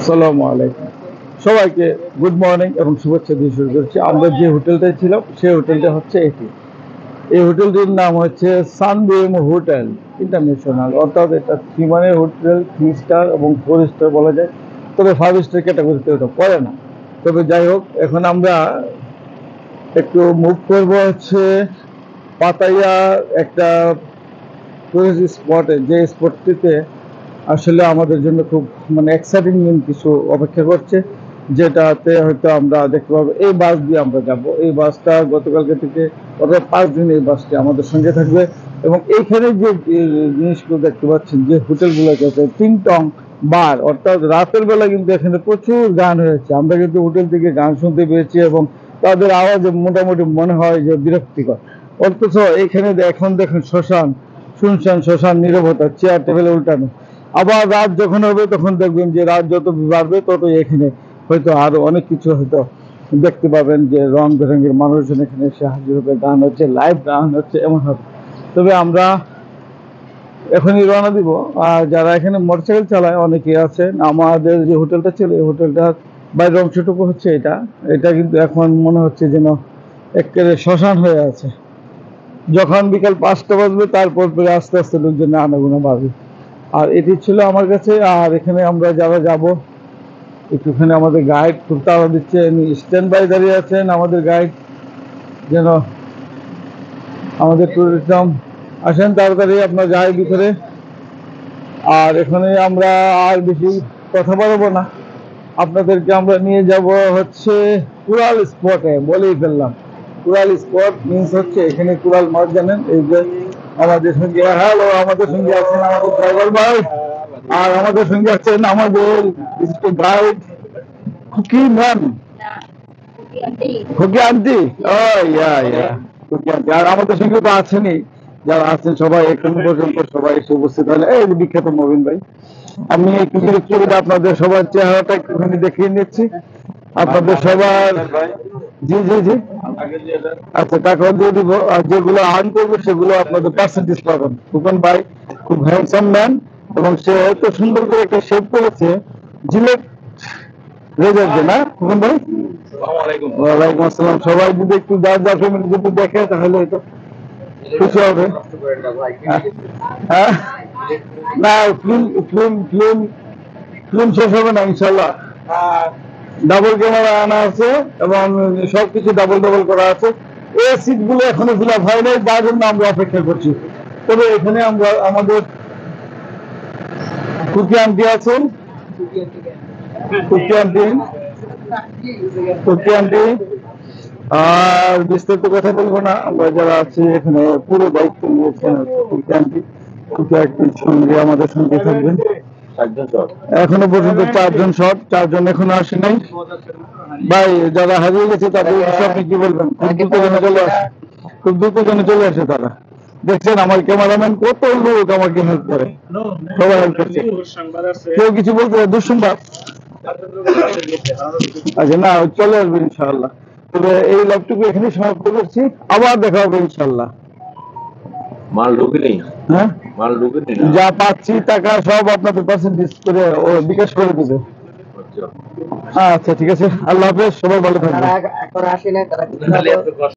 আসসালামু আলাইকুম সবাইকে গুড মর্নিং এবং শুভেচ্ছা দিয়ে শুরু করছি। আমরা যে হোটেলটায় ছিলাম সেই হোটেলটা হচ্ছে এটি। এই হোটেলটির নাম হচ্ছে সানবিম হোটেল ইন্টারন্যাশনাল, অর্থাৎ এটা 3 মানের হোটেল, 3 স্টার এবং 4 স্টার বলা যায়, তবে 5 স্টার ক্যাটাগরিতে ওটা পড়ে না। তবে যাই হোক, এখন আমরা একটু মুভ করবো হচ্ছে পাতাইয়া একটা টুরিস্ট স্পটে, যে স্পটটিতে আসলে আমাদের জন্য খুব এক্সাইটিং কিছু অপেক্ষা করছে, যেটাতে হয়তো আমরা দেখতে পাবো। এই বাস দিয়ে আমরা যাব। এই বাসটা গতকালকে থেকে অর্থাৎ 5 দিন এই বাসটি আমাদের সঙ্গে থাকবে। এবং এইখানে যে জিনিসগুলো দেখতে পাচ্ছেন, যে হোটেলগুলো আছে, টিংটং বার, অর্থাৎ রাতের বেলা কিন্তু এখানে প্রচুর গান হয়েছে। আমরা কিন্তু হোটেল থেকে গান শুনতে পেয়েছি এবং তাদের আওয়াজে মোটামুটি মনে হয় যে বিরক্তিকর। অথচ এখানে এখন দেখেন শ্মশান, শুনশান শ্মশান, নীরবতা, চেয়ার টেবিলে উল্টানো। আবার রাত যখন হবে তখন দেখবেন যে রাত যত বাড়বে তত এখানে হয়তো আরো অনেক কিছু হয়তো দেখতে পাবেন, যে রং বেরঙের মানুষজন এখানে এসে হাজির হবে, গান হচ্ছে, লাইভ গান হচ্ছে, এমন হবে। তবে আমরা এখনই রওনা দিব। আর যারা এখানে মোটরসাইকেল চালায় অনেকে আছেন, আমাদের যে হোটেলটা ছিল এই হোটেলটার বাইরের অংশটুকু হচ্ছে এটা। এটা কিন্তু এখন মনে হচ্ছে যেন একেবারে শ্মশান হয়ে আছে। যখন বিকাল 5টা বাজবে তারপর আস্তে আস্তে লোকজন আনাগোনা বাড়বে। আর এটি ছিল আমার কাছে। আর এখানে আমরা যারা যাব, একটুখানি আমাদের গাইড খুব তাড়া দিচ্ছে, স্ট্যান্ড বাই দাঁড়িয়ে আছেন আমাদের গাইড, যেন আমাদের ট্যুরিজম আসেন তাড়াতাড়ি, আপনার যাই ভিতরে। আর এখানে আমরা আর বেশি কথা বলবো না, আপনাদেরকে আমরা নিয়ে যাব হচ্ছে কুড়াল স্পটে। বলেই ফেললাম, কুড়াল স্পট মিনস হচ্ছে এখানে কুড়াল মাছ জানেন। এই যে আমাদের সঙ্গে হ্যালো, আমাদের সঙ্গে আছেন আমাদের ড্রাইভার ভাই, আর আমাদের সঙ্গে আছেন আমাদের গাইড খুকি ম্যাম, খুকি আন্টি। ও ইয়া ইয়া, খুকি আন্টি। আর আমাদের সঙ্গে তো আছেনই, যারা আছেন সবাই এখন পর্যন্ত সবাই এসে উপস্থিত হলেন। এই যে বিখ্যাত মবিন ভাই, আমি একটু আপনাদের সবার চেহারাটা একটুখানি দেখিয়ে নিচ্ছি আপনাদের সবার। জি জি জি, আচ্ছা, টাকাও দিয়ে দিব। আর যেগুলো আর্ন করবো সেগুলো আপনাদের পার্সেন্টেজ পাবেন। ফুকন ভাই খুব হ্যান্ডসাম ম্যান, এবং সে এত সুন্দর করে একটা শেপ করেছে, জিলেট রেজার যে, না ফুকন ভাই? ওয়ালাইকুম আসসালাম। সবাই যদি একটু যার যার ফ্যামিলি যদি দেখে তাহলে এটা খুশি হবে। হ্যাঁ, না ফিল্ম ফিল্ম ফিল্ম ফিল্ম শেষ হবে না ইনশাল্লাহ। ডাবল ক্যামেরা আনা আছে এবং সবকিছু ডাবল ডাবল করা আছে। এই সিট গুলো এখনো ফিল আপ হয় নাই, যার জন্য আমরা অপেক্ষা করছি। তবে এখানে আমরা আমাদের কুকি আন্টি আছেন, কুকি আন্টি, কুকি আন্টি। আর বিস্তারিত কথা বলবো না, আমরা যারা আছি এখানে পুরো দায়িত্ব নিয়েছেন কুকি আন্টি। কুকি আন্টির সঙ্গে আমাদের সঙ্গে থাকবেন। এখনো পর্যন্ত 4 জন শট, 4 জন এখনো আসে নাই ভাই। যারা হারিয়ে গেছে তাদের আপনি কি বলবেন? খুব দ্রুত জনে চলে আসে, খুব দ্রুত জনে চলে আসে তারা। দেখছেন আমার ক্যামেরাম্যান কত লোক আমাকে হেল্প করে, সবাই হেল্প করছে। কেউ কিছু বলতে দুঃসংবাদ? আচ্ছা, না চলে আসবে ইনশাআল্লাহ। তবে এই লাইভটুকু এখানে সমাপ্ত করছি, আবার দেখা হবে ইনশাআল্লাহ। মাল ঢুকে নেই, হ্যাঁ, মাল ঢুকে নেই, যা পাচ্ছি টাকা সব আপনাদের পার্সেন্টেজ করে ও বিকাশ করে দেবে। আচ্ছা ঠিক আছে, আল্লাহ হাফেজ, সবাই ভালো থাকবেন।